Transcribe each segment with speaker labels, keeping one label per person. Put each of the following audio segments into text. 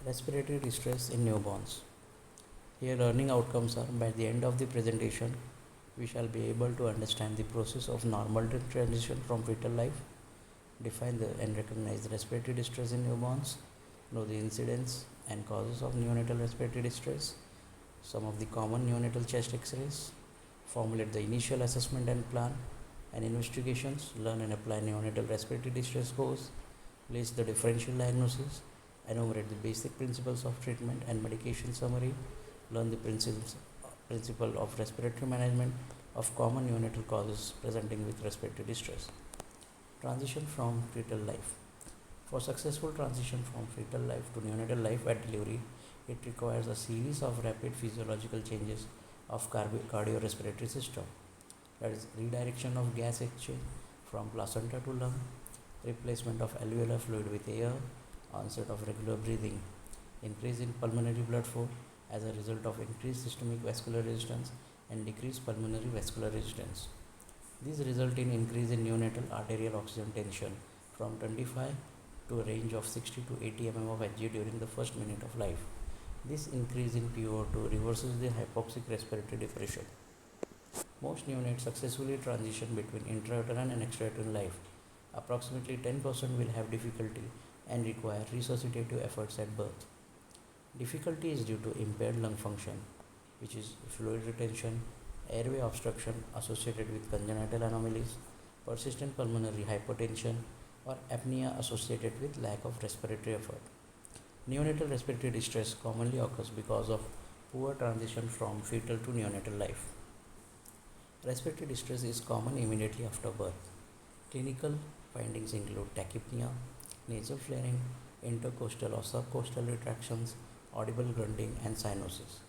Speaker 1: Respiratory distress in newborns. Here, learning outcomes are by the end of the presentation, we shall be able to understand the process of normal transition from fetal life, define and recognize respiratory distress in newborns, know the incidence and causes of neonatal respiratory distress, some of the common neonatal chest x-rays, formulate the initial assessment and plan and investigations, learn and apply neonatal respiratory distress scores, list the differential diagnosis, enumerate the basic principles of treatment and medication summary, learn the principle of respiratory management of common neonatal causes presenting with respiratory distress. Transition from fetal life. For successful transition from fetal life to neonatal life at delivery, it requires a series of rapid physiological changes of cardiorespiratory system. That is redirection of gas exchange from placenta to lung, replacement of alveolar fluid with air, onset of regular breathing, increase in pulmonary blood flow as a result of increased systemic vascular resistance and decreased pulmonary vascular resistance. These result in increase in neonatal arterial oxygen tension from 25 to a range of 60 to 80 mm of Hg during the first minute of life. This increase in PO2 reverses the hypoxic respiratory depression. Most neonates successfully transition between intrauterine and extrauterine life. Approximately 10% will have difficulty and require resuscitative efforts at birth. Difficulty is due to impaired lung function, which is fluid retention, airway obstruction associated with congenital anomalies, persistent pulmonary hypertension, or apnea associated with lack of respiratory effort. Neonatal respiratory distress commonly occurs because of poor transition from fetal to neonatal life. Respiratory distress is common immediately after birth. Clinical findings include tachypnea, nasal flaring, intercostal or subcostal retractions, audible grunting, and cyanosis.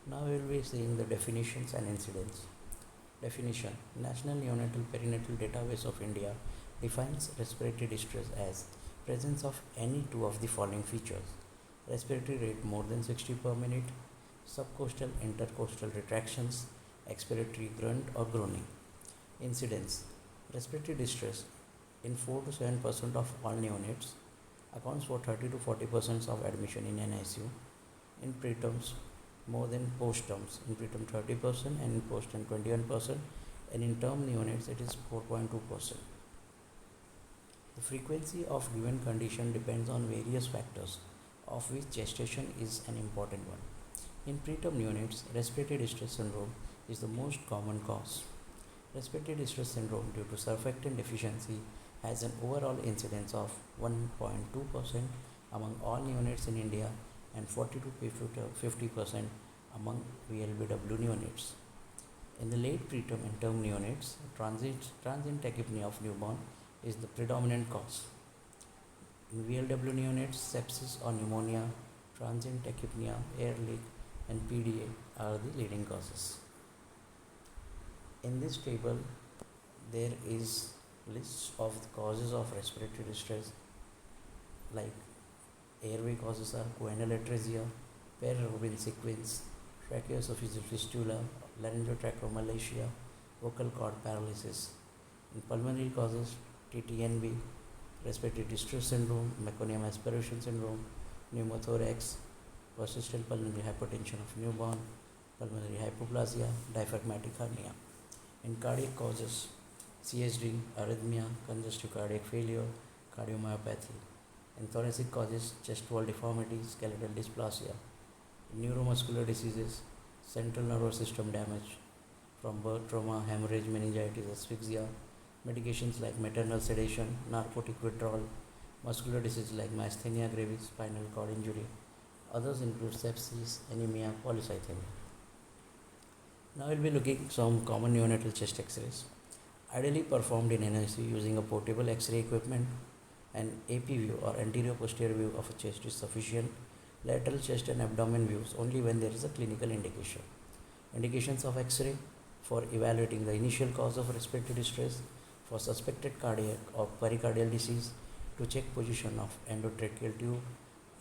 Speaker 1: Now we will be seeing the definitions and incidents. Definition: National Neonatal Perinatal Database of India defines respiratory distress as presence of any two of the following features: respiratory rate more than 60 per minute, subcostal intercostal retractions, expiratory grunt or groaning. Incidence: respiratory distress in 4 to 7% of all neonates, accounts for 30 to 40% of admission in NICU. In preterms, more than postterms. In preterm 30% and in postterm 21%, and in term neonates it is 4.2%. The frequency of given condition depends on various factors, of which gestation is an important one. In preterm neonates, respiratory distress syndrome is the most common cause. Respiratory distress syndrome due to surfactant deficiency has an overall incidence of 1.2% among all neonates in India and 40 to 50% among VLBW neonates. In the late preterm and term neonates, transient tachypnea of newborn is the predominant cause. In VLW neonates, sepsis or pneumonia, transient tachypnea, air leak, and PDA are the leading causes. In this table, there is lists of the causes of respiratory distress, like airway causes are choanal atresia, para-Rubin sequence, tracheoesophageal fistula, laryngotrachomalacia, vocal cord paralysis. In pulmonary causes, TTNB, respiratory distress syndrome, meconium aspiration syndrome, pneumothorax, persistent pulmonary hypertension of newborn, pulmonary hypoplasia, diaphragmatic hernia. In cardiac causes, CSD, arrhythmia, congestive cardiac failure, cardiomyopathy. In thoracic causes, chest wall deformity, skeletal dysplasia. In neuromuscular diseases, central nervous system damage from birth trauma, hemorrhage, meningitis, asphyxia. Medications like maternal sedation, narcotic withdrawal, muscular diseases like myasthenia gravis, spinal cord injury. Others include sepsis, anemia, polycythemia. Now we'll be looking some common neonatal chest X-rays. Ideally performed in NICU using a portable X-ray equipment. An AP view or anterior posterior view of a chest is sufficient. Lateral chest and abdomen views only when there is a clinical indication. Indications of X-ray: for evaluating the initial cause of respiratory distress, for suspected cardiac or pericardial disease, to check position of endotracheal tube,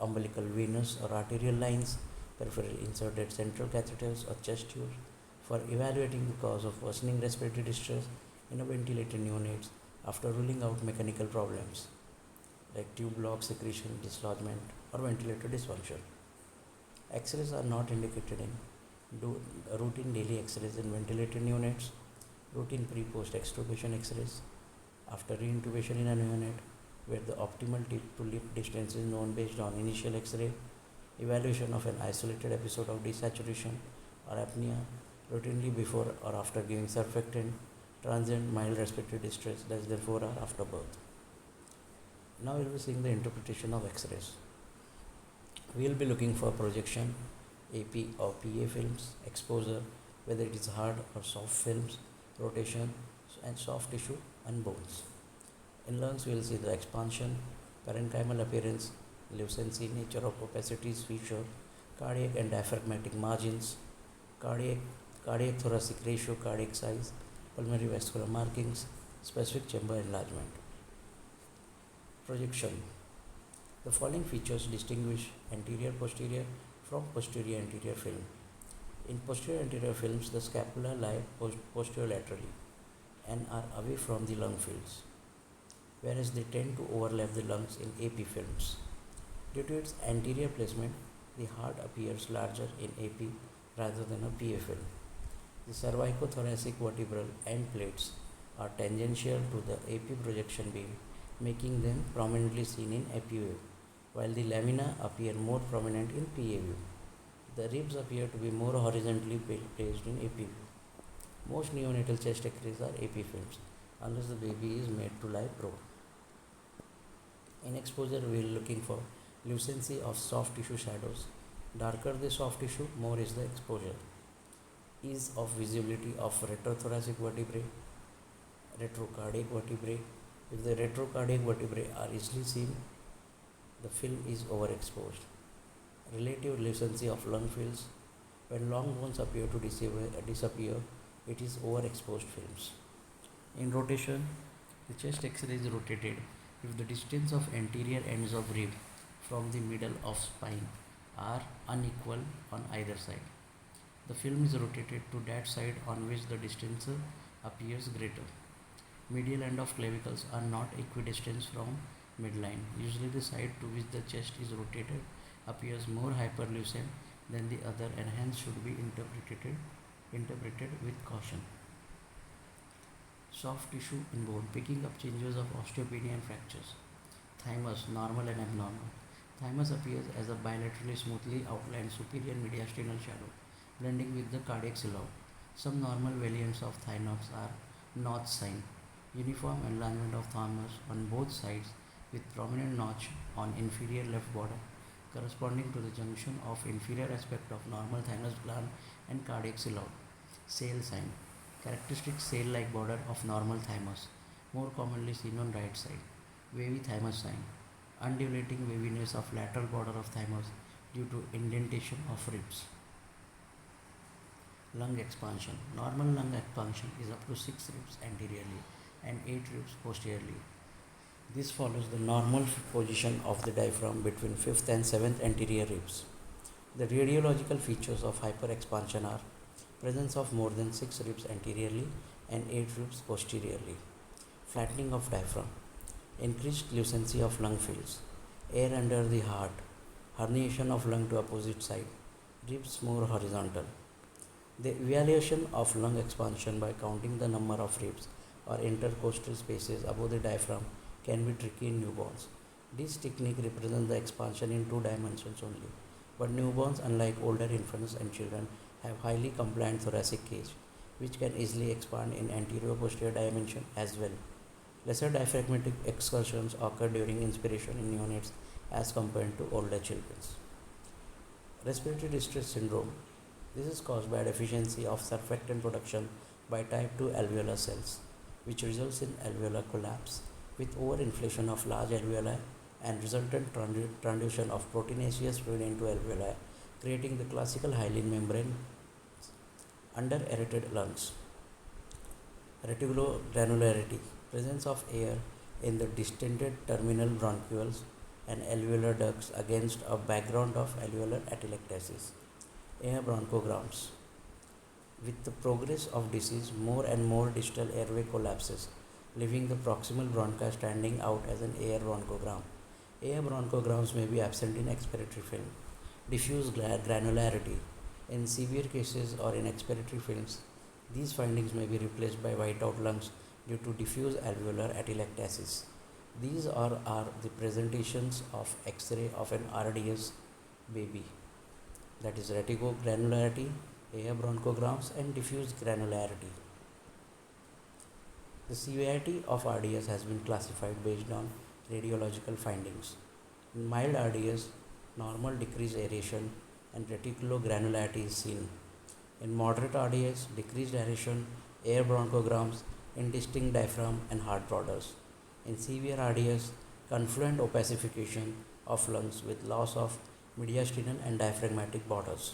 Speaker 1: umbilical venous or arterial lines, peripherally inserted central catheters or chest tubes, for evaluating the cause of worsening respiratory distress in a ventilated neonates after ruling out mechanical problems. like tube block secretion, dislodgement, or ventilator dysfunction. X-rays are not indicated in do routine daily X-rays in ventilated units, routine pre-post extubation X-rays, after reintubation in a unit, where the optimal tip to lip distance is known based on initial X-ray, evaluation of an isolated episode of desaturation or apnea, routinely before or after giving surfactant, transient mild respiratory distress less than 4 hours after birth. Now we'll be seeing the interpretation of X-rays. We'll be looking for projection, AP or PA films, exposure, whether it is hard or soft films, rotation, and soft tissue and bones. In lungs, we'll see the expansion, parenchymal appearance, lucency, nature of opacities, feature, cardiac and diaphragmatic margins, cardiac thoracic ratio, cardiac size, pulmonary vascular markings, specific chamber enlargement. Projection. The following features distinguish anterior posterior from posterior anterior film. In posterior anterior films, the scapula lie posterolaterally and are away from the lung fields, whereas they tend to overlap the lungs in AP films. Due to its anterior placement, the heart appears larger in AP rather than a PA film. The cervicothoracic vertebral end plates are tangential to the AP projection beam, making them prominently seen in AP view, while the lamina appear more prominent in PA view. The ribs appear to be more horizontally placed in AP view. Most neonatal chest X-rays are AP films, unless the baby is made to lie prone. In exposure, we are looking for lucency of soft tissue shadows. Darker the soft tissue, more is the exposure. Ease of visibility of retrothoracic vertebrae, retrocardiac vertebrae. If the retrocardiac vertebrae are easily seen, the film is overexposed. Relative lucency of lung fields. When long bones appear to disappear, it is overexposed films. In rotation, the chest X-ray is rotated if the distance of anterior ends of rib from the middle of spine are unequal on either side. The film is rotated to that side on which the distance appears greater. Medial end of clavicles are not equidistant from midline. Usually the side to which the chest is rotated appears more hyperlucent than the other and hence should be interpreted with caution. Soft tissue in bone, picking up changes of osteopenia and fractures. Thymus, normal and abnormal. Thymus appears as a bilaterally smoothly outlined superior mediastinal shadow, blending with the cardiac silhouette. Some normal variants of thymus are notch sign, uniform enlargement of thymus on both sides with prominent notch on inferior left border, corresponding to the junction of inferior aspect of normal thymus gland and cardiac silhouette. Sail sign, characteristic sail-like border of normal thymus, more commonly seen on right side. Wavy thymus sign, undulating waviness of lateral border of thymus due to indentation of ribs. Lung expansion. Normal lung expansion is up to 6 ribs anteriorly and 8 ribs posteriorly. This follows the normal position of the diaphragm between 5th and 7th anterior ribs. The radiological features of hyperexpansion are presence of more than 6 ribs anteriorly and 8 ribs posteriorly, flattening of diaphragm, increased lucency of lung fields, air under the heart, herniation of lung to opposite side, ribs more horizontal. The evaluation of lung expansion by counting the number of ribs or intercostal spaces above the diaphragm can be tricky in newborns. This technique represents the expansion in 2 dimensions only, but newborns, unlike older infants and children, have highly compliant thoracic cage, which can easily expand in anterior-posterior dimension as well. Lesser diaphragmatic excursions occur during inspiration in neonates as compared to older children. Respiratory distress syndrome. This is caused by a deficiency of surfactant production by type 2 alveolar cells, which results in alveolar collapse with overinflation of large alveoli and resultant transduction of proteinaceous fluid into alveoli, creating the classical hyaline membrane under aerated lungs. Reticulogranularity, presence of air in the distended terminal bronchioles and alveolar ducts against a background of alveolar atelectasis. Air bronchograms. With the progress of disease, more and more distal airway collapses, leaving the proximal bronchi standing out as an air bronchogram. Air bronchograms may be absent in expiratory film. Diffuse granularity. In severe cases or in expiratory films, these findings may be replaced by whiteout lungs due to diffuse alveolar atelectasis. These are the presentations of X-ray of an RDS baby, that is reticogranularity, air bronchograms, and diffuse granularity. The severity of RDS has been classified based on radiological findings. In mild RDS, normal decreased aeration and reticulogranularity is seen. In moderate RDS, decreased aeration, air bronchograms, indistinct diaphragm, and heart borders. In severe RDS, confluent opacification of lungs with loss of mediastinal and diaphragmatic borders.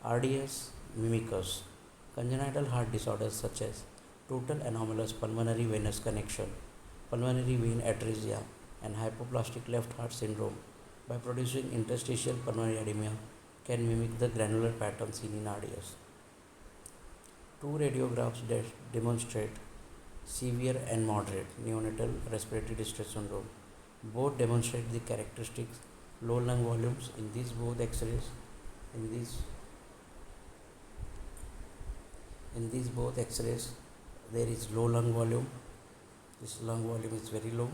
Speaker 1: RDS mimickers. Congenital heart disorders such as total anomalous pulmonary venous connection, pulmonary vein atresia, and hypoplastic left heart syndrome by producing interstitial pulmonary edema can mimic the granular pattern seen in RDS. Two radiographs demonstrate severe and moderate neonatal respiratory distress syndrome. Both demonstrate the characteristics low lung volumes in these both X-rays. In these both X-rays, there is low lung volume. This lung volume is very low.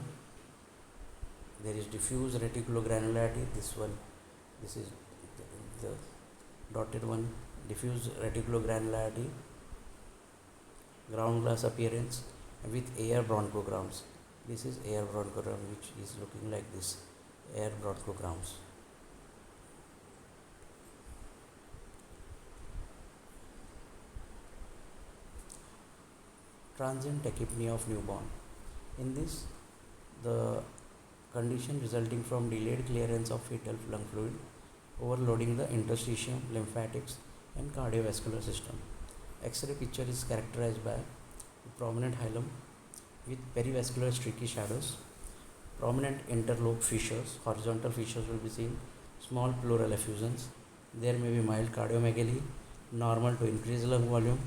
Speaker 1: There is diffuse reticulogranularity. This is the dotted one. Diffuse reticulogranularity, ground glass appearance with air bronchograms. This is air bronchogram, which is looking like this, air bronchograms. Transient tachypnea of newborn. In this, the condition resulting from delayed clearance of fetal lung fluid, overloading the interstitium, lymphatics, and cardiovascular system. X-ray picture is characterized by prominent hilum with perivascular streaky shadows, prominent interlobe fissures, horizontal fissures will be seen, small pleural effusions. There may be mild cardiomegaly, normal to increased lung volume.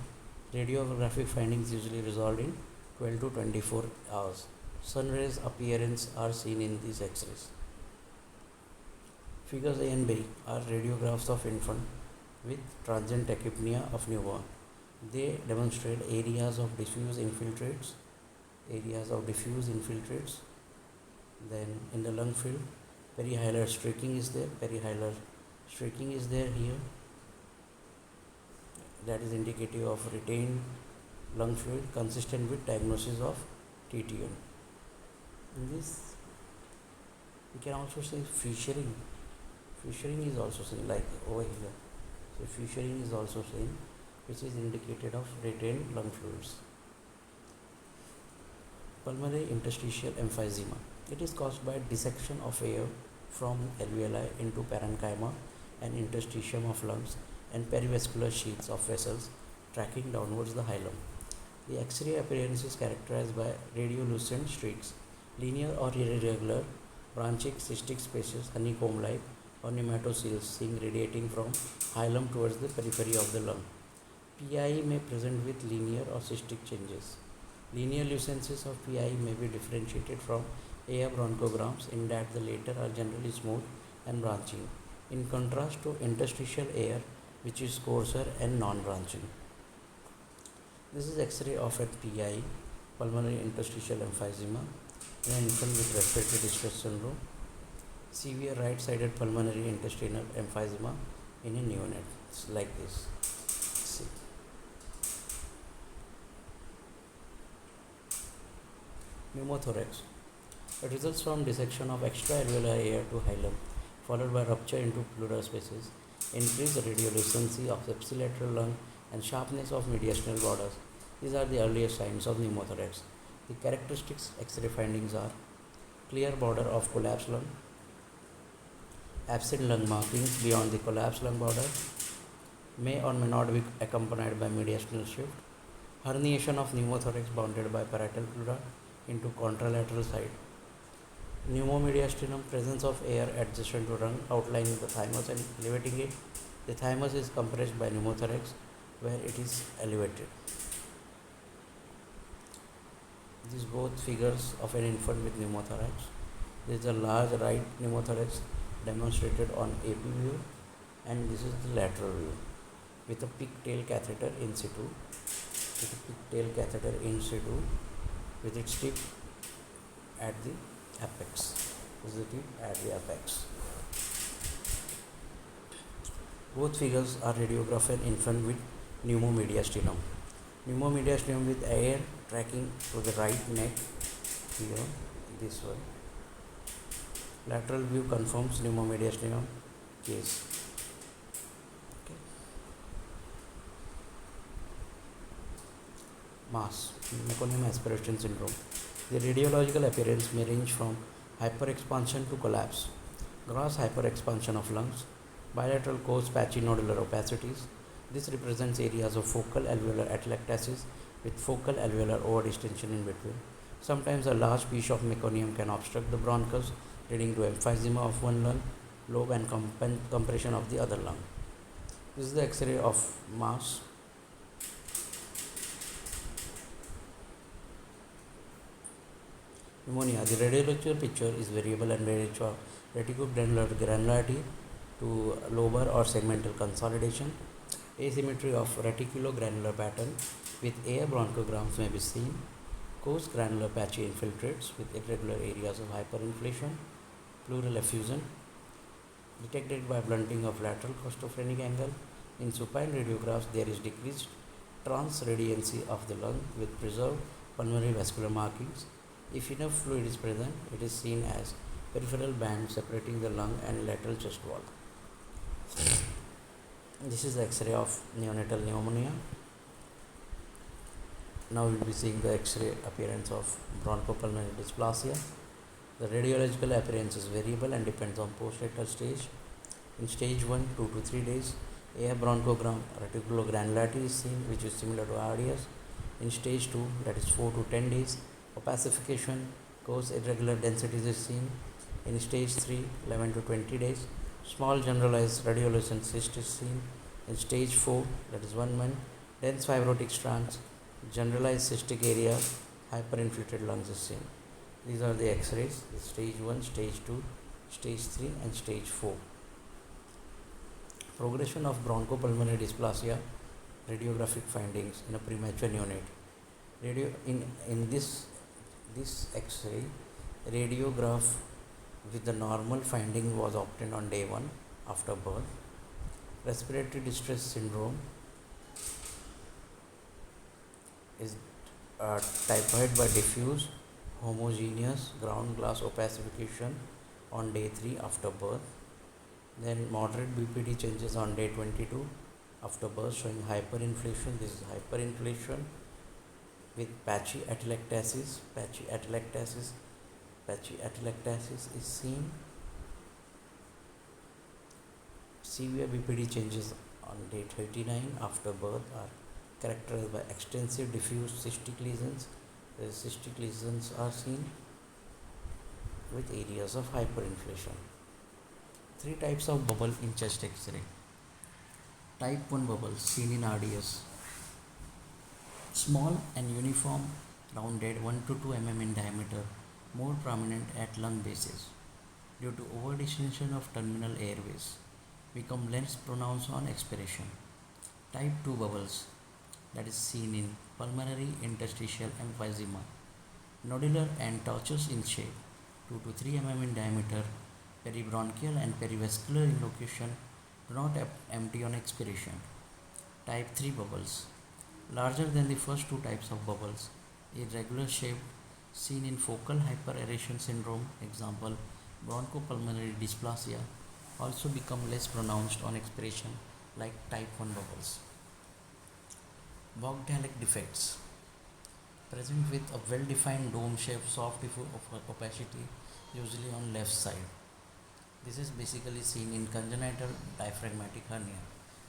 Speaker 1: Radiographic findings usually resolved in 12 to 24 hours. Sun rays appearance are seen in these X-rays. Figures A and B are radiographs of infant with transient tachypnea of newborn. They demonstrate areas of diffuse infiltrates. Then in the lung field, perihilar streaking is there. Here. That is indicative of retained lung fluid consistent with diagnosis of TTN. In this, we can also say fissuring. Fissuring is also seen, like over here. So fissuring is also seen, which is indicated of retained lung fluids. Pulmonary interstitial emphysema. It is caused by dissection of air from alveoli into parenchyma and interstitium of lungs and perivascular sheaths of vessels tracking downwards the hilum. The X-ray appearance is characterized by radiolucent streaks, linear or irregular, branching cystic spaces, honeycomb-like or nematoceles seen radiating from hilum towards the periphery of the lung. PI may present with linear or cystic changes. Linear lucencies of PI may be differentiated from air bronchograms in that the latter are generally smooth and branching, in contrast to interstitial air, which is coarser and non-branching. This is X-ray of a PI, pulmonary interstitial emphysema, in an infant with respiratory distress syndrome. Severe right-sided pulmonary intestinal emphysema in a neonate. It's like this. See. Pneumothorax. It results from dissection of extra-alveolar air to hilum, followed by rupture into pleural spaces, increased radiolucency of ipsilateral lung, and sharpness of mediastinal borders. These are the earliest signs of pneumothorax. The characteristics X-ray findings are clear border of collapsed lung, absent lung markings beyond the collapsed lung border, may or may not be accompanied by mediastinal shift, herniation of pneumothorax bounded by parietal pleura into contralateral side, pneumomediastinum, presence of air adjacent to lung outlining the thymus and elevating it. The thymus is compressed by pneumothorax where it is elevated. These both figures of an infant with pneumothorax. There is a large right pneumothorax demonstrated on AP view, and this is the lateral view with a pigtail catheter in situ, with its tip at the apex. This is the tip at the apex. Both figures are radiograph an infant with pneumomediastinum. Pneumomediastinum with air tracking to the right neck, here, this one. Lateral view confirms pneumomediastinum case. Okay. MAS, meconium aspiration syndrome. The radiological appearance may range from hyperexpansion to collapse, gross hyperexpansion of lungs, bilateral coarse patchy nodular opacities. This represents areas of focal alveolar atelectasis with focal alveolar overdistension in between. Sometimes a large piece of meconium can obstruct the bronchus, leading to emphysema of one lung lobe and compression of the other lung. This is the X-ray of MAS. Pneumonia. The radiological picture is variable and varies from reticulogranular granularity to lobar or segmental consolidation. Asymmetry of reticulogranular pattern with air bronchograms may be seen. Coarse granular patchy infiltrates with irregular areas of hyperinflation, pleural effusion, detected by blunting of lateral costophrenic angle. In supine radiographs, there is decreased transradiancy of the lung with preserved pulmonary vascular markings. If enough fluid is present, it is seen as peripheral band separating the lung and lateral chest wall. This is the X-ray of neonatal pneumonia. Now we will be seeing the X-ray appearance of bronchopulmonary dysplasia. The radiological appearance is variable and depends on postnatal stage. In stage 1, 2 to 3 days, air bronchogram reticulogranularity is seen, which is similar to RDS. In stage 2, that is 4 to 10 days, opacification, coarse irregular densities is seen. In stage 3, 11 to 20 days, small generalized radiolucent cyst is seen. In stage 4, that is 1 month, dense fibrotic strands, generalized cystic area, hyperinflated lungs is seen. These are the X-rays, stage 1, stage 2, stage 3 and stage 4. Progression of bronchopulmonary dysplasia, radiographic findings in a premature neonate. In this X-ray, radiograph with the normal finding was obtained on day 1 after birth. Respiratory distress syndrome is typified by diffuse homogeneous ground glass opacification on day 3 after birth. Then moderate BPD changes on day 22 after birth, showing hyperinflation. This is hyperinflation with patchy atelectasis. Patchy atelectasis is seen. Severe BPD changes on day 39 after birth are characterized by extensive diffuse cystic lesions. The cystic lesions are seen with areas of hyperinflation. 3 types of bubble in chest X-ray. Type 1 bubbles seen in RDS. Small and uniform, rounded 1 to 2 mm in diameter, more prominent at lung bases. Due to overdistension of terminal airways, become less pronounced on expiration. Type 2 bubbles, that is seen in pulmonary interstitial emphysema, nodular and tortuous in shape, 2 to 3 mm in diameter, peribronchial and perivascular in location, do not empty on expiration. Type 3 bubbles, larger than the first 2 types of bubbles, irregular shaped, seen in focal hyperaeration syndrome, example bronchopulmonary dysplasia, also become less pronounced on expiration like type 1 bubbles. Vogdalic defects, present with a well-defined dome-shaped soft opacity, usually on left side. This is basically seen in congenital diaphragmatic hernia.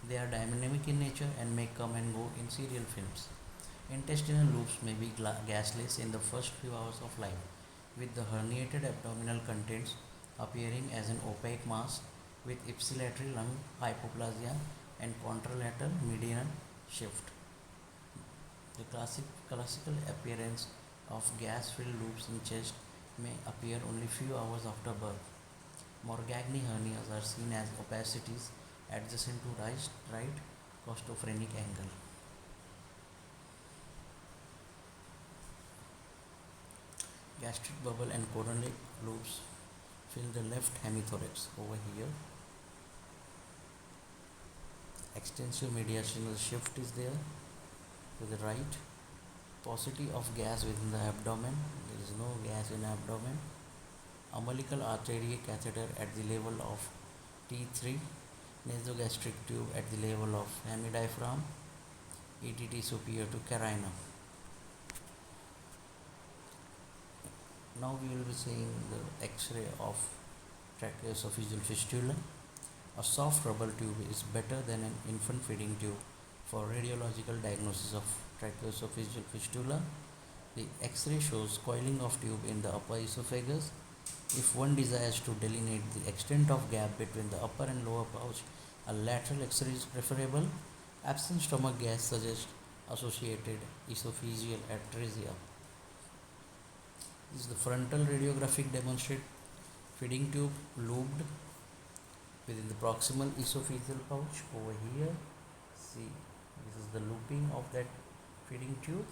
Speaker 1: They are dynamic in nature and may come and go in serial films. Intestinal loops may be gasless in the first few hours of life, with the herniated abdominal contents appearing as an opaque mass with ipsilateral lung hypoplasia and contralateral median shift. The classical appearance of gas-filled loops in chest may appear only few hours after birth. Morgagni hernias are seen as opacities adjacent to right costophrenic angle. Gastric bubble and coronary lobes fill the left hemithorax over here. Extensive mediastinal shift is there to the right. Paucity of gas within the abdomen. There is no gas in abdomen. Umbilical artery catheter at the level of T3. Nasogastric tube at the level of hemidiaphragm. ETT superior to carina. Now we will be seeing the X-ray of tracheoesophageal fistula. A soft rubber tube is better than an infant feeding tube for radiological diagnosis of tracheoesophageal fistula. The X-ray shows coiling of tube in the upper esophagus. If one desires to delineate the extent of gap between the upper and lower pouch, a lateral X-ray is preferable. Absent stomach gas suggests associated esophageal atresia. This is the frontal radiographic demonstrate feeding tube looped within the proximal esophageal pouch over here. See, this is the looping of that feeding tube.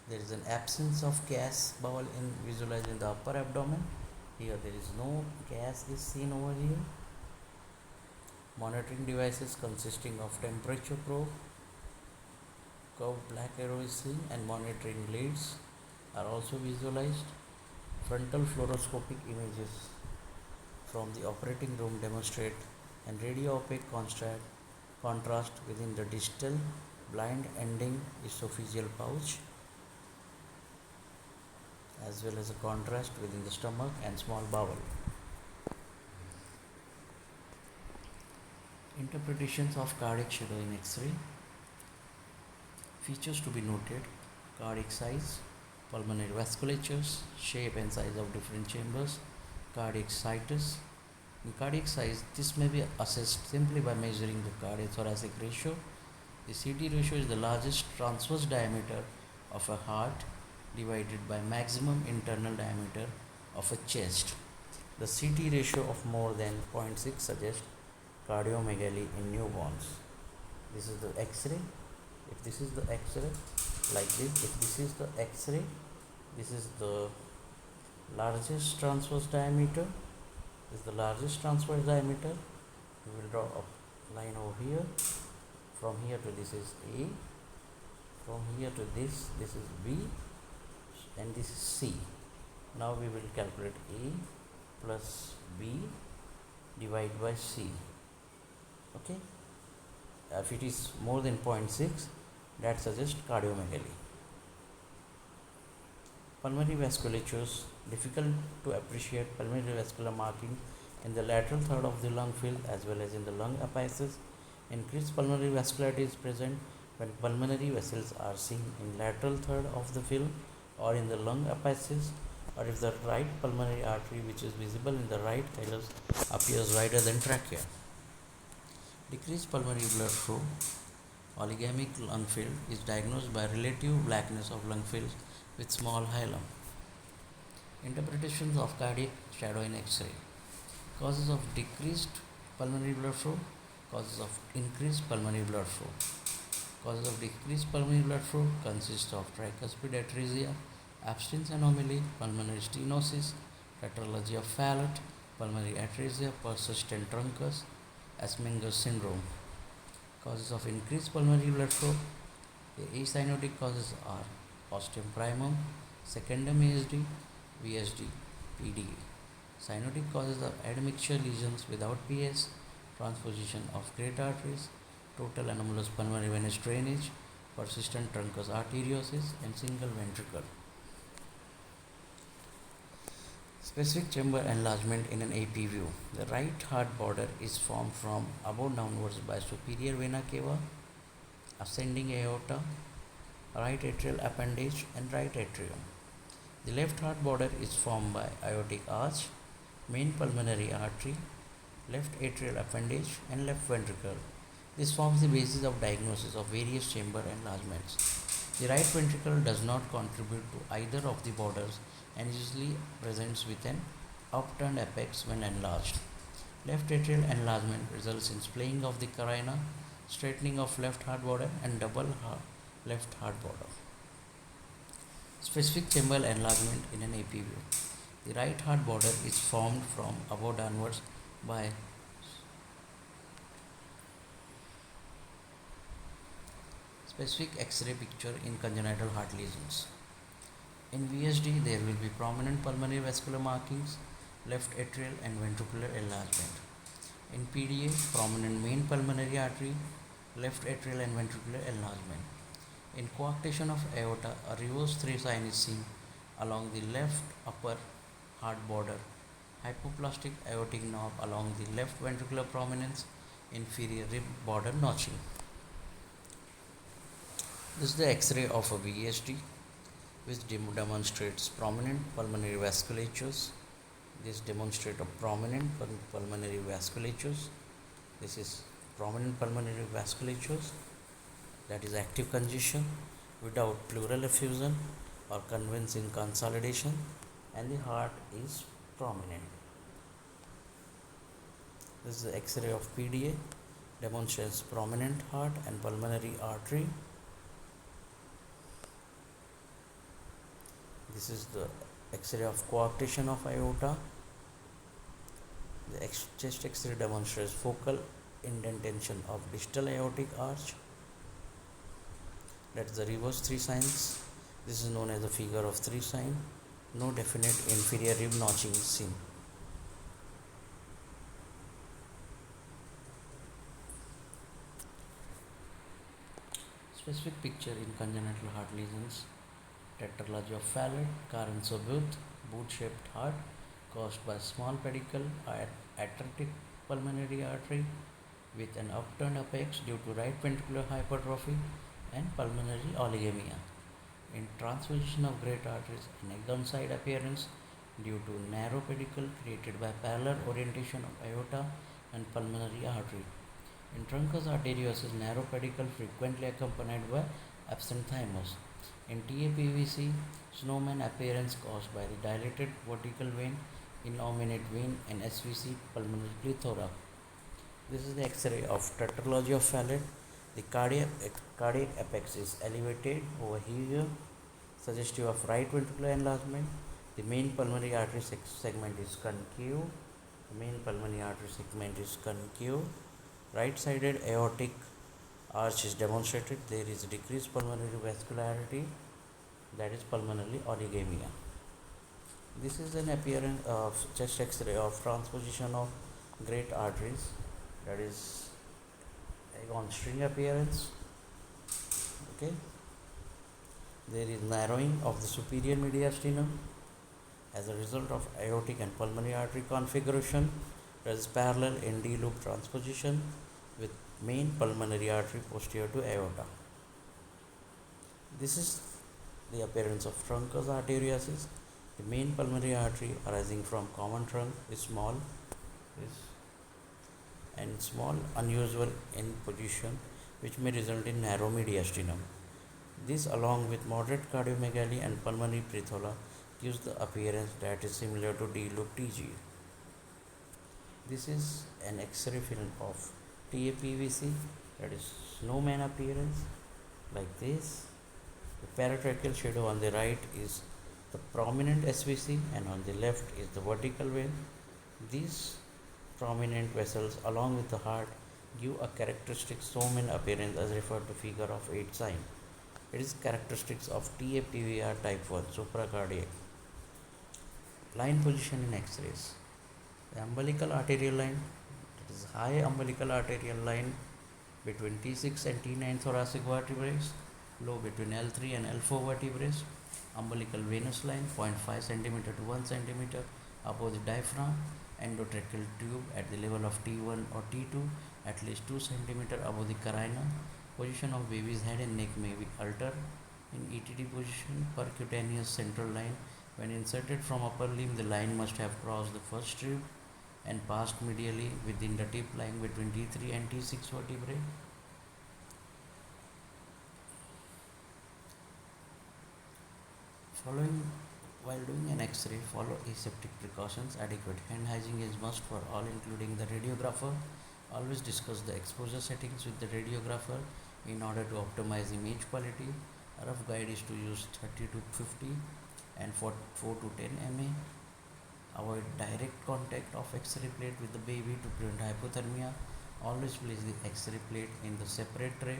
Speaker 1: There is an absence of gas bowel visualized in the upper abdomen. Here there is no gas is seen over here. Monitoring devices consisting of temperature probe, curved black arrow is seen, and monitoring leads are also visualized. Frontal fluoroscopic images from the operating room demonstrate and radio-opaque contrast within the distal blind ending esophageal pouch, as well as a contrast within the stomach and small bowel. Interpretations of cardiac shadow in X-ray. Features to be noted: cardiac size, pulmonary vasculatures, shape and size of different chambers, cardiac situs. In cardiac size, this may be assessed simply by measuring the cardiothoracic ratio. The CT ratio is the largest transverse diameter of a heart divided by maximum internal diameter of a chest. The CT ratio of more than 0.6 suggests cardiomegaly in newborns. This is the X-ray. If this is the X-ray, like this, if this is the X-ray, this is the largest transverse diameter. This is the largest transverse diameter. We will draw a line over here. From here to this is A. From here to this is B, and this is C. Now we will calculate A plus B divided by C. Okay. If it is more than 0.6, that suggests cardiomegaly. Pulmonary vasculatures. Difficult to appreciate pulmonary vascular marking in the lateral third of the lung field as well as in the lung apices. Increased pulmonary vascularity is present when pulmonary vessels are seen in lateral third of the field or in the lung apices, or if the right pulmonary artery, which is visible in the right hilus, appears wider than trachea. Decreased pulmonary blood flow, oligamic lung field, is diagnosed by relative blackness of lung fields with small hilum. Interpretations of cardiac shadow in X-ray. Causes of decreased pulmonary blood flow, causes of increased pulmonary blood flow. Causes of decreased pulmonary blood flow consist of tricuspid atresia, abstinence anomaly, pulmonary stenosis, tetralogy of Fallot, pulmonary atresia, persistent truncus, Asminger's syndrome. Causes of increased pulmonary blood flow. The acyanotic causes are ostium primum, secundum ASD, VSD, PDA. Cyanotic causes are admixture lesions without PS, transposition of great arteries, total anomalous pulmonary venous drainage, persistent truncus arteriosus, and single ventricle. Specific chamber enlargement in an AP view. The right heart border is formed from above downwards by superior vena cava, ascending aorta, right atrial appendage, and right atrium. The left heart border is formed by aortic arch, main pulmonary artery, left atrial appendage, and left ventricle. This forms the basis of diagnosis of various chamber enlargements. The right ventricle does not contribute to either of the borders and usually presents with an upturned apex when enlarged. Left atrial enlargement results in splaying of the carina, straightening of left heart border, and left heart border. Specific chamber enlargement in an AP view. The right heart border is formed from above downwards by specific X-ray picture in congenital heart lesions. In VSD, there will be prominent pulmonary vascular markings, left atrial and ventricular enlargement. In PDA, prominent main pulmonary artery, left atrial and ventricular enlargement. In coarctation of aorta, a reverse 3 sign is seen along the left upper heart border, hypoplastic aortic knob along the left ventricular prominence, inferior rib border notching. This is the X-ray of a VSD which demonstrates prominent pulmonary vasculatures. This demonstrates a prominent pulmonary vasculatures. This is prominent pulmonary vasculatures, that is active congestion without pleural effusion or convincing consolidation, and the heart is prominent. This is the X-ray of PDA, demonstrates prominent heart and pulmonary artery. This is the X-ray of coarctation of aorta. The chest X-ray demonstrates focal indentation of distal aortic arch. That is the reverse 3 signs. This is known as the figure of 3 sign. No definite inferior rib notching is seen. Specific picture in congenital heart lesions. Tetralogy of Fallot, Carnes-Booth, boot-shaped heart caused by small pedicle atretic pulmonary artery with an upturned apex due to right ventricular hypertrophy and pulmonary oligemia. In transposition of great arteries, an exon side appearance due to narrow pedicle created by parallel orientation of aorta and pulmonary artery. In truncus arteriosus, narrow pedicle frequently accompanied by absent thymus. In TAPVC, snowman appearance caused by the dilated vertical vein, innominate vein, and SVC pulmonary plethora. This is the X-ray of tetralogy of Fallot. The cardiac apex is elevated over here, suggestive of right ventricular enlargement. The main pulmonary artery segment is concave. The main pulmonary artery segment is concave. Right-sided aortic arch is demonstrated. There is decreased pulmonary vascularity, that is pulmonary oligemia. This is an appearance of chest X-ray of transposition of great arteries, that is on string appearance. Okay, there is narrowing of the superior mediastinum as a result of aortic and pulmonary artery configuration. There is parallel ND loop transposition with main pulmonary artery posterior to aorta. This is the appearance of truncus arteriosus. The main pulmonary artery arising from common trunk is small, unusual in position, which may result in narrow mediastinum. This, along with moderate cardiomegaly and pulmonary plethora, gives the appearance that is similar to D-loop TG. This is an X-ray film of TAPVC, that is snowman appearance, like this. The paratracheal shadow on the right is the prominent SVC, and on the left is the vertical vein. These prominent vessels along with the heart give a characteristic snowman appearance as referred to figure of 8 sign. It is characteristics of TAPVR type 1 supracardiac. Line position in X-rays. The umbilical arterial line, it is high umbilical arterial line between T6 and T9 thoracic vertebrae, low between L3 and L4 vertebrae. Umbilical venous line 0.5 cm to 1 cm above the diaphragm. Endotracheal tube at the level of T1 or T2 at least 2 cm above the carina. Position of baby's head and neck may be altered. In ETD position, percutaneous central line. When inserted from upper limb, the line must have crossed the first rib and passed medially within the tip lying between T3 and T6 vertebrae. Following While doing an X-ray, follow aseptic precautions. Adequate hand hygiene is must for all, including the radiographer. Always discuss the exposure settings with the radiographer in order to optimize image quality. A rough guide is to use 30 to 50 and for 4 to 10 mA. Avoid direct contact of X-ray plate with the baby to prevent hypothermia. Always place the X-ray plate in the separate tray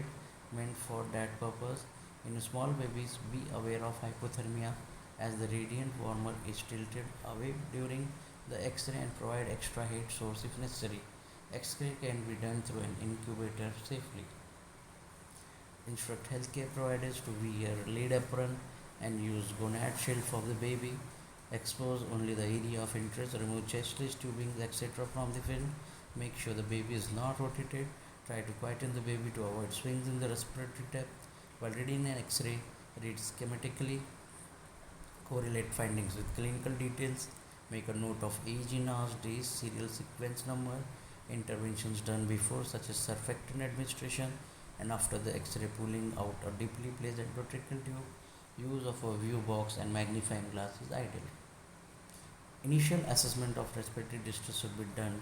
Speaker 1: meant for that purpose. In small babies, be aware of hypothermia as the radiant warmer is tilted away during the X-ray and provide extra heat source if necessary. X-ray can be done through an incubator safely. Instruct healthcare providers to wear lead apron and use gonad shield for the baby. Expose only the area of interest, remove chestless tubings, etc. from the film. Make sure the baby is not rotated. Try to quieten the baby to avoid swings in the respiratory depth. While reading an X-ray, read schematically, correlate findings with clinical details, make a note of age in hours, days, serial sequence number, interventions done before such as surfactant administration and after the X-ray, pulling out a deeply placed endotracheal tube. Use of a view box and magnifying glass is ideal. Initial assessment of respiratory distress should be done.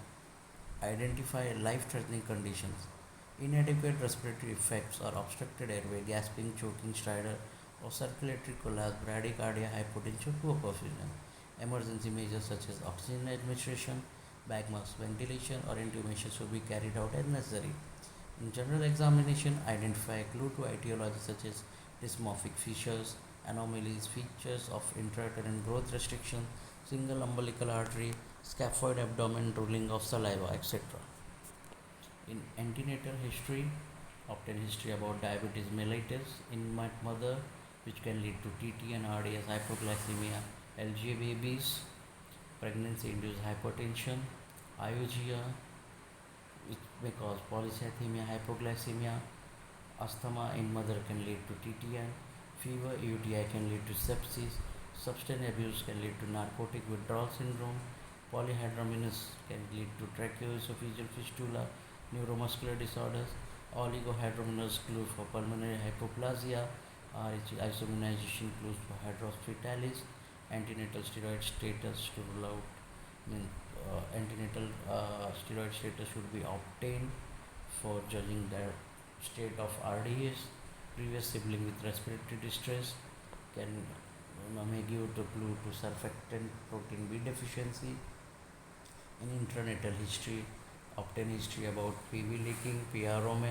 Speaker 1: Identify life-threatening conditions. Inadequate respiratory effects or obstructed airway, gasping, choking, stridor, or circulatory collapse, bradycardia, hypotension, poor perfusion. Emergency measures such as oxygen administration, bag mask ventilation, or intubation should be carried out as necessary. In general examination, identify clue to etiology such as dysmorphic features, anomalies, features of intrauterine growth restriction, single umbilical artery, scaphoid abdomen, drooling of saliva, etc. In antenatal history, obtain history about diabetes mellitus in mother, which can lead to TT and RDS, hypoglycemia, LGA babies, pregnancy-induced hypertension, IOGA, which may cause polycythemia, hypoglycemia, asthma in mother can lead to TTN, fever, UTI can lead to sepsis, substance abuse can lead to narcotic withdrawal syndrome, polyhydramnios can lead to tracheoesophageal fistula, neuromuscular disorders, oligohydramnios clues for pulmonary hypoplasia, RH isoimmunization clues for hydros fetalis, antenatal steroid status to rule out antenatal steroid status should be obtained for judging the state of RDS. Previous sibling with respiratory distress can may give the clue to surfactant protein B deficiency. In intranatal history, obtain history about PV leaking, PROM,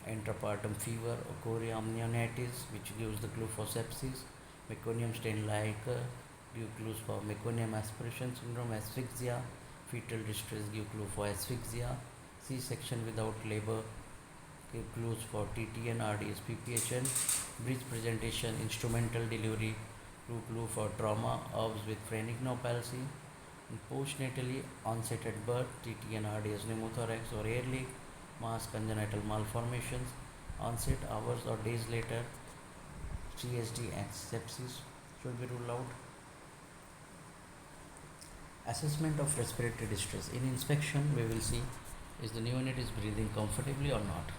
Speaker 1: intrapartum fever, chorea neonatis, which gives the clue for sepsis, meconium stain like give clues for meconium aspiration syndrome, asphyxia, fetal distress give clue for asphyxia, C-section without labor give clues for TTN, RDS, PPHN, breech presentation, instrumental delivery, clue for trauma, herbs with phrenic palsy, postnatally onset at birth, TTN, RDS, pneumothorax or air leak, mass congenital malformations, onset hours or days later, CSD and sepsis should be ruled out. Assessment of respiratory distress. In inspection, we will see is the neonate is breathing comfortably or not.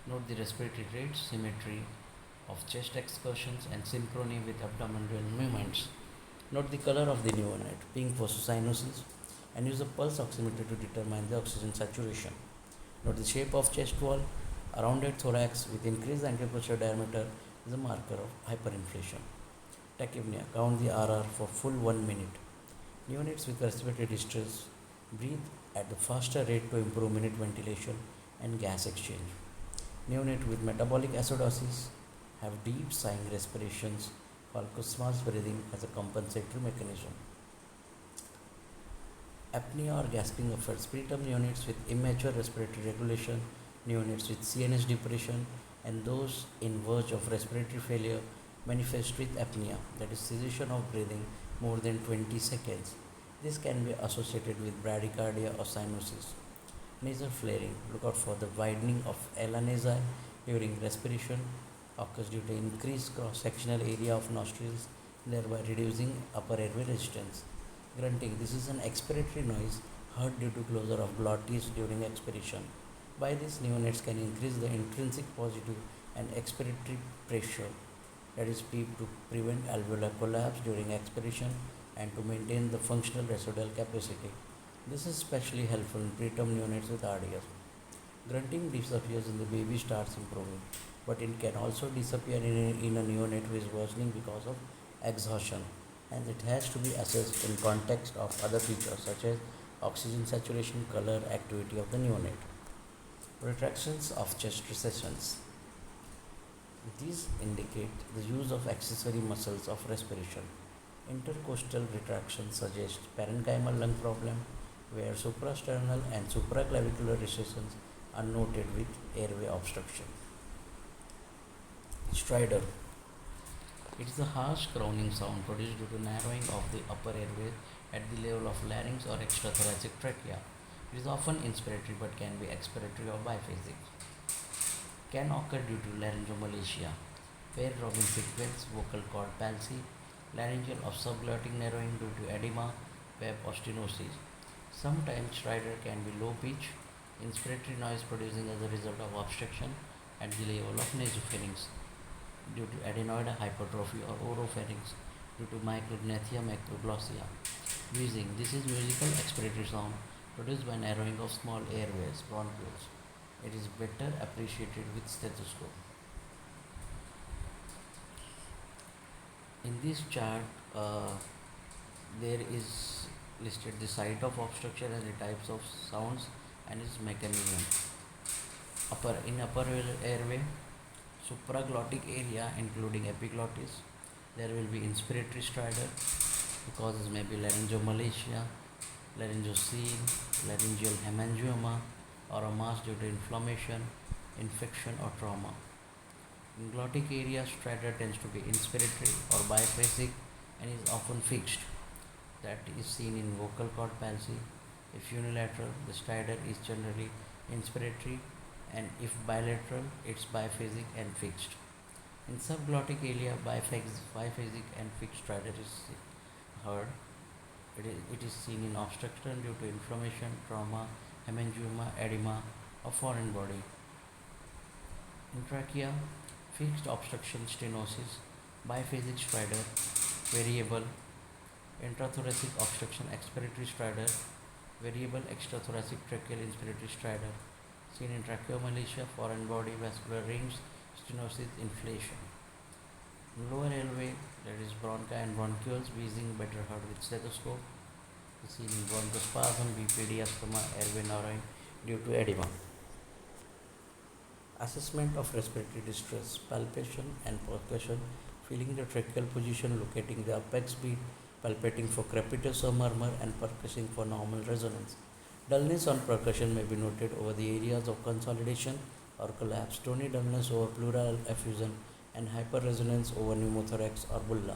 Speaker 1: Note the respiratory rate, symmetry of chest excursions and synchrony with abdominal movements. Note the color of the neonate, pink for cyanosis, and use a pulse oximeter to determine the oxygen saturation. Note the shape of chest wall. A rounded thorax with increased anteroposterior diameter is a marker of hyperinflation. Tachypnea. Count the RR for full 1 minute. Neonates with respiratory distress breathe at the faster rate to improve minute ventilation and gas exchange. Neonates with metabolic acidosis have deep sighing respirations called Kussmaul's breathing as a compensatory mechanism. Apnea or gasping affects preterm neonates with immature respiratory regulation, neonates with CNS depression, and those in verge of respiratory failure manifest with apnea, that is cessation of breathing more than 20 seconds. This can be associated with bradycardia or cyanosis. Nasal flaring. Look out for the widening of ala nasal during respiration occurs due to increased cross-sectional area of nostrils, thereby reducing upper airway resistance. Grunting. This is an expiratory noise heard due to closure of glottis during expiration. By this, neonates can increase the intrinsic positive and expiratory pressure. that is PEEP, to prevent alveolar collapse during expiration and to maintain the functional residual capacity. This is especially helpful in preterm neonates with RDS. Grunting disappears when the baby starts improving, but it can also disappear in a neonate who is worsening because of exhaustion, and it has to be assessed in context of other features such as oxygen saturation, color, activity of the neonate. Retractions of chest recessions. These indicate the use of accessory muscles of respiration. Intercostal retraction suggests parenchymal lung problem, where suprasternal and supraclavicular recessions are noted with airway obstruction. Stridor. It is a harsh crowning sound produced due to narrowing of the upper airway at the level of larynx or extrathoracic trachea. It is often inspiratory but can be expiratory or biphasic. Can occur due to laryngomalacia, pair-Robin frequency, vocal cord palsy, laryngeal or subglottic narrowing due to edema, web or stenosis. Sometimes stridor can be low pitch, inspiratory noise producing as a result of obstruction at the level of nasopharynx due to adenoid hypertrophy or oropharynx due to micrognathia macroglossia. Wheezing. This is musical expiratory sound produced by narrowing of small airways, bronchioles. It is better appreciated with stethoscope. In this chart, there is listed the site of obstruction and the types of sounds and its mechanism. Upper airway, supraglottic area including epiglottis. There will be inspiratory stridor. The causes may be laryngomalacia, laryngocele, laryngeal hemangioma, or a mass due to inflammation, infection, or trauma. In glottic area, stridor tends to be inspiratory or biphasic and is often fixed. That is seen in vocal cord palsy. If unilateral, the stridor is generally inspiratory, and if bilateral, it's biphasic and fixed. In subglottic area, biphasic and fixed stridor is heard. It is seen in obstruction due to inflammation, trauma, hemangioma, edema, or foreign body. In trachea, fixed obstruction stenosis, biphasic stridor, variable. Intrathoracic obstruction expiratory stridor, variable extrathoracic tracheal inspiratory stridor, seen in tracheomalacia, foreign body, vascular rings, stenosis, inflation. Lower airway, that is bronchi and bronchioles, wheezing better heard with stethoscope, seen in bronchospasm, BPD, asthma, airway narrowing due to edema. Assessment of respiratory distress, palpation and percussion, feeling the tracheal position, locating the apex beat, palpating for crepitus or murmur, and percussing for normal resonance. Dullness on percussion may be noted over the areas of consolidation or collapse, stony dullness over pleural effusion, and hyperresonance over pneumothorax or bulla.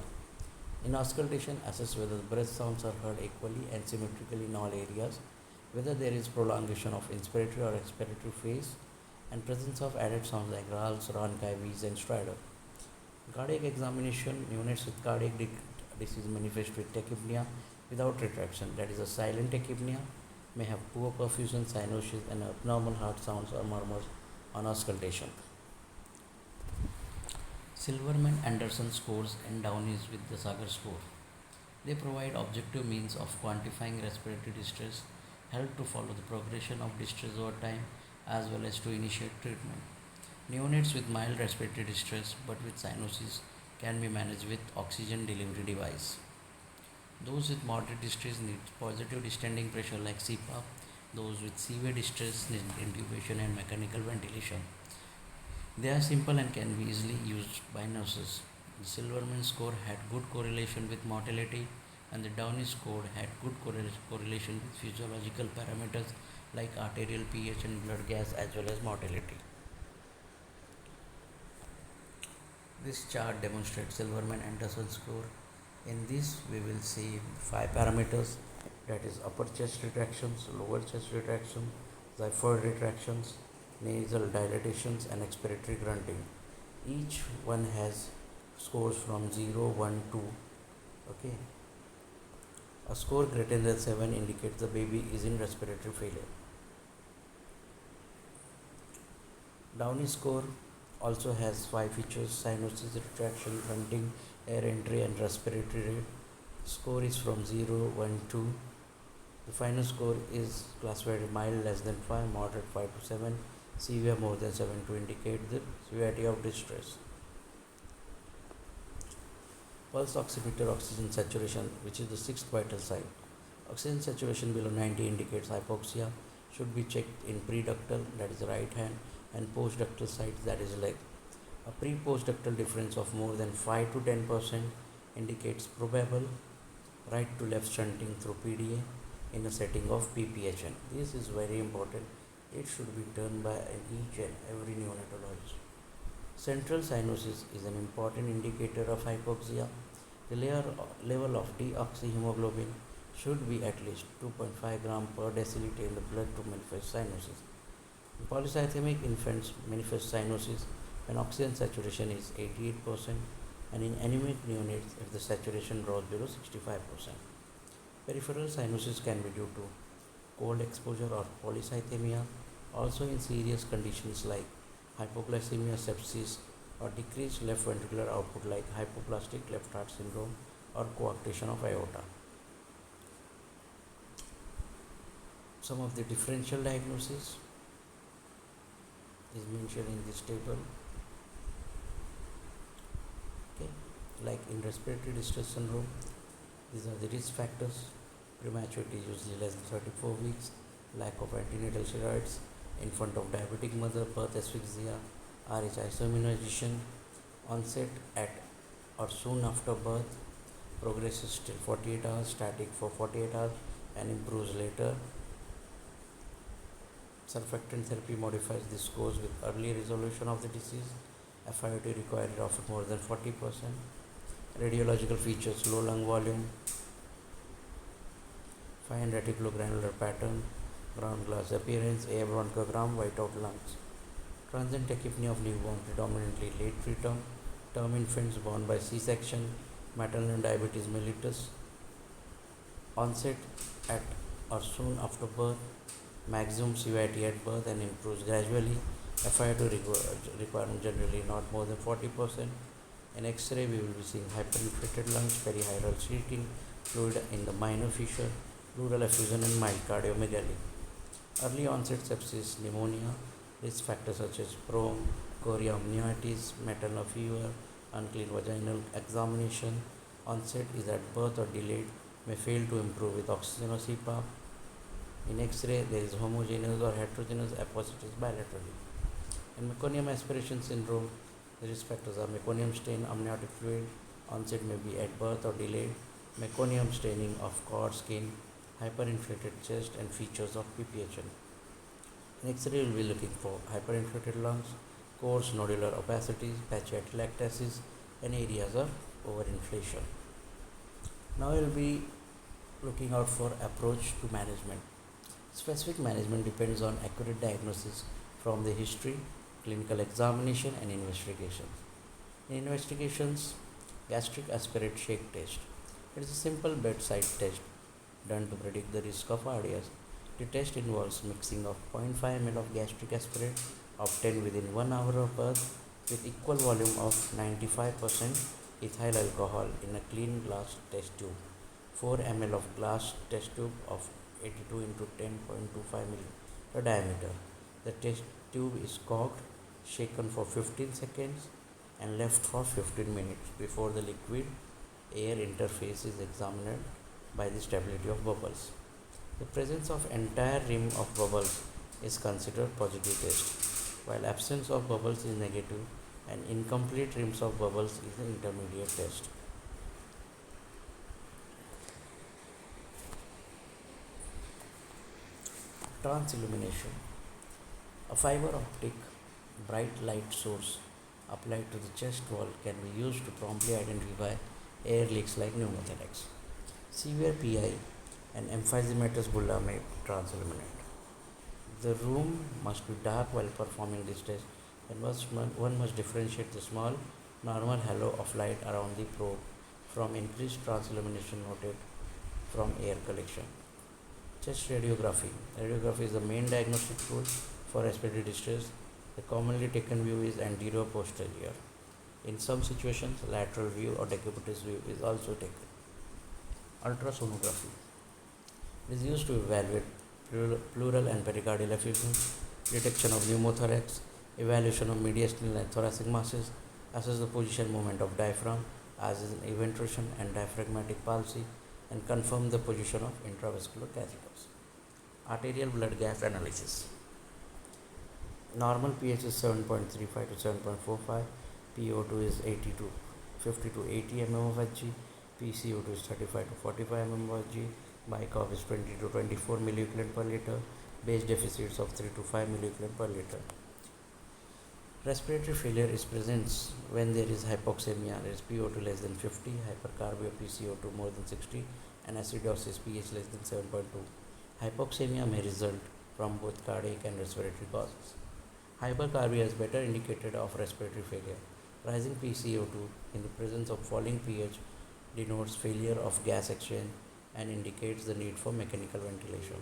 Speaker 1: In auscultation, assess whether the breath sounds are heard equally and symmetrically in all areas, whether there is prolongation of inspiratory or expiratory phase, and presence of added sounds like rales, rhonchi, wheeze, and stridor. Cardiac examination, neonates with cardiac disease manifest with tachypnea without retraction, that is a silent tachypnea, may have poor perfusion, cyanosis, and abnormal heart sounds or murmurs on auscultation. Silverman Anderson scores and Downey's with the Sagar score. They provide objective means of quantifying respiratory distress, help to follow the progression of distress over time, as well as to initiate treatment. Neonates with mild respiratory distress but with cyanosis can be managed with oxygen delivery device. Those with moderate distress need positive distending pressure like CPAP. Those with severe distress need intubation and mechanical ventilation. They are simple and can be easily used by nurses. The Silverman score had good correlation with mortality, and the Downey score had good correlation with physiological parameters like arterial pH and blood gas as well as mortality. This chart demonstrates Silverman Anderson score. In this we will see 5 parameters, that is upper chest retractions, lower chest retraction, xiphoid retractions, nasal dilatations, and expiratory grunting. Each one has scores from 0, 1, 2. Okay. A score greater than 7 indicates the baby is in respiratory failure. Downey score also has 5 features: cyanosis, retraction, grunting, air entry, and respiratory rate. Score is from 0, 1, 2. The final score is classified mild less than 5, moderate 5 to 7, severe more than 7 to indicate the severity of distress. Pulse oximeter oxygen saturation, which is the sixth vital sign. Oxygen saturation below 90 indicates hypoxia, should be checked in preductal, that is right hand, and postductal sites, that is leg. A pre-postductal difference of more than 5 to 10% indicates probable right to left shunting through PDA in a setting of PPHN. This is very important. It should be done by each and every neonatologist. Central cyanosis is an important indicator of hypoxia. The level of deoxyhemoglobin should be at least 2.5 gram per deciliter in the blood to manifest cyanosis. In polycythemic infants manifest cyanosis when oxygen saturation is 88%, and in anemic neonates if the saturation drops below 65%. Peripheral cyanosis can be due to cold exposure or polycythemia, also in serious conditions like hypoglycemia, sepsis, or decreased left ventricular output like hypoplastic left heart syndrome or coarctation of aorta. Some of the differential diagnosis is mentioned in this table. Okay, like in respiratory distress syndrome, these are the risk factors: prematurity usually less than 34 weeks, lack of antenatal steroids, infant of diabetic mother, birth asphyxia, Rh isoimmunization, onset at or soon after birth, progresses till 48 hours, static for 48 hours, and improves later. Surfactant therapy modifies the scores with early resolution of the disease. FiO2 required of more than 40%. Radiological features: low lung volume, fine reticulogranular pattern, ground glass appearance, air bronchogram, whiteout lungs. Transient tachypnea of newborn, predominantly late preterm, term infants born by C-section, maternal diabetes mellitus, onset at or soon after birth, maximum severity at birth and improves gradually. FiO2 requirement generally not more than 40%. In X-ray, we will be seeing hyperinflated lungs, perihiral sheeting, fluid in the minor fissure, pleural effusion, and mild cardiomegaly. Early onset sepsis, pneumonia, risk factors such as PROM, chorea amniotis, maternal fever, unclean vaginal examination. Onset is at birth or delayed, may fail to improve with oxygen or CPAP. In X-ray, there is homogeneous or heterogeneous apoptosis bilaterally. In meconium aspiration syndrome, the risk factors are meconium stain, amniotic fluid. Onset may be at birth or delayed. Meconium staining of cord skin, hyperinflated chest, and features of PPHN. In X-ray, we will be looking for hyperinflated lungs, coarse nodular opacities, patchy atelectasis, and areas of overinflation. Now, we will be looking out for approach to management. Specific management depends on accurate diagnosis from the history, clinical examination, and investigations. In investigations, gastric aspirate shake test. It is a simple bedside test done to predict the risk of RDS. The test involves mixing of 0.5 ml of gastric aspirate obtained within 1 hour of birth with equal volume of 95% ethyl alcohol in a clean glass test tube. 4 ml of glass test tube of 82 into 10.25 mm diameter. The test tube is cocked, shaken for 15 seconds, and left for 15 minutes before the liquid air interface is examined by the stability of bubbles. The presence of entire rim of bubbles is considered positive test, while absence of bubbles is negative and incomplete rims of bubbles is the intermediate test. Transillumination. A fiber optic bright light source applied to the chest wall can be used to promptly identify air leaks like pneumothorax. Severe PI and emphysematous bulla may transilluminate. The room must be dark while performing this test, and one must differentiate the small normal halo of light around the probe from increased transillumination noted from air collection. Chest radiography. Radiography is the main diagnostic tool for respiratory distress. The commonly taken view is anterior posterior. In some situations, lateral view or decubitus view is also taken. Ultrasonography is used to evaluate pleural and pericardial effusion, detection of pneumothorax, evaluation of mediastinal and thoracic masses, assess the position movement of diaphragm as in eventration and diaphragmatic palsy, and confirm the position of intravascular catheters. Arterial blood gas analysis. Normal pH is 7.35 to 7.45, PO2 is 80 to 50 to 80 mm of Hg, PCO2 is 35 to 45 mm of Hg, BICOP is 20 to 24 milliequivalent per liter, base deficits of 3 to 5 milliequivalent per liter. Respiratory failure is present when there is hypoxemia, that is PO2 less than 50, hypercarbia PCO2 more than 60, and acidosis pH less than 7.2. Hypoxemia may result from both cardiac and respiratory causes. Hypercarbia is better indicator of respiratory failure. Rising PCO2 in the presence of falling pH denotes failure of gas exchange and indicates the need for mechanical ventilation.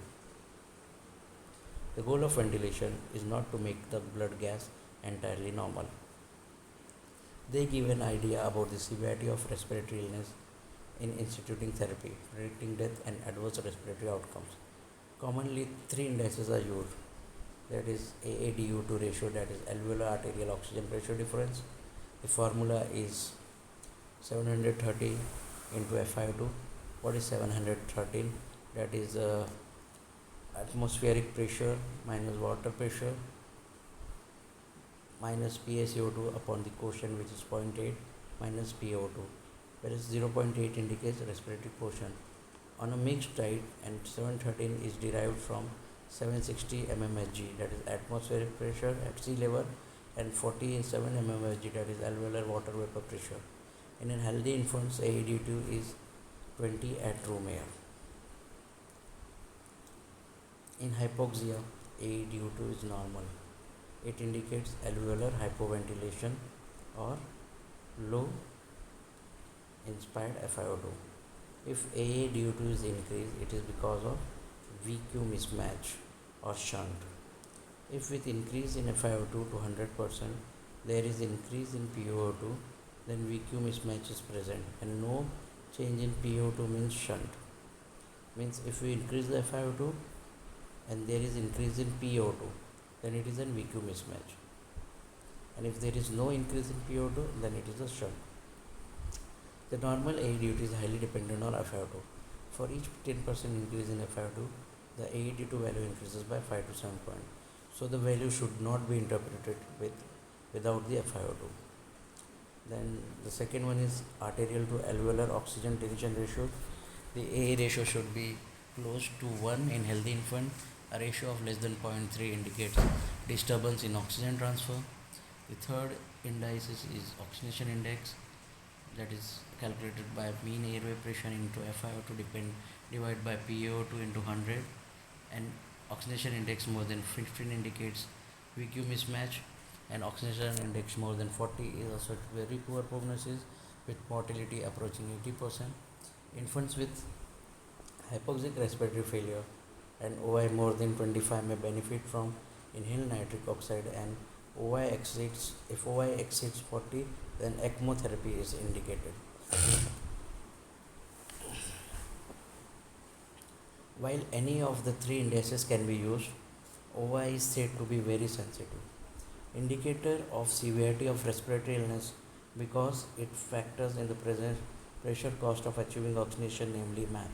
Speaker 1: The goal of ventilation is not to make the blood gas entirely normal. They give an idea about the severity of respiratory illness in instituting therapy, predicting death and adverse respiratory outcomes. Commonly, three indices are used. That is AADU2 ratio, that is alveolar arterial oxygen pressure difference. The formula is 730 into FiO2. What is 713? That is atmospheric pressure minus water pressure minus PaCO2 upon the quotient, which is 0.8 minus PO2, whereas 0.8 indicates respiratory quotient. On a mixed diet, and 713 is derived from 760 mmHg, that is atmospheric pressure at sea level, and 47 mmHg, that is alveolar water vapor pressure. In a healthy infants, AED2 is 20 at room air. In hypoxia, AED2 is normal. It indicates alveolar hypoventilation or low inspired FiO2. If AADU2 is increased, it is because of VQ mismatch or shunt. If with increase in FiO2 to 100%, there is increase in PO2, then VQ mismatch is present, and no change in PO2 means shunt. Means if we increase the FiO2 and there is increase in PO2, then it is a VQ mismatch. And if there is no increase in PO2, then it is a shunt. The normal AED2 is highly dependent on FiO2. For each 10% increase in FiO2, the AED2 value increases by 5 to 7 points. So the value should not be interpreted without the FiO2. Then the second one is arterial to alveolar oxygen tension ratio. The AA ratio should be close to 1 in healthy infant. A ratio of less than 0.3 indicates disturbance in oxygen transfer. The third indices is oxygenation index, that is calculated by mean airway pressure into FiO2 divided by PaO2 into 100, and oxygenation index more than 15 indicates VQ mismatch, and oxygenation index more than 40 is also very poor prognosis with mortality approaching 80%. Infants with hypoxic respiratory failure and OI more than 25 may benefit from inhaled nitric oxide, and if OI exceeds 40, then ECMO therapy is indicated. While any of the three indices can be used, OI is said to be very sensitive indicator of severity of respiratory illness because it factors in the present pressure cost of achieving oxygenation, namely MAP.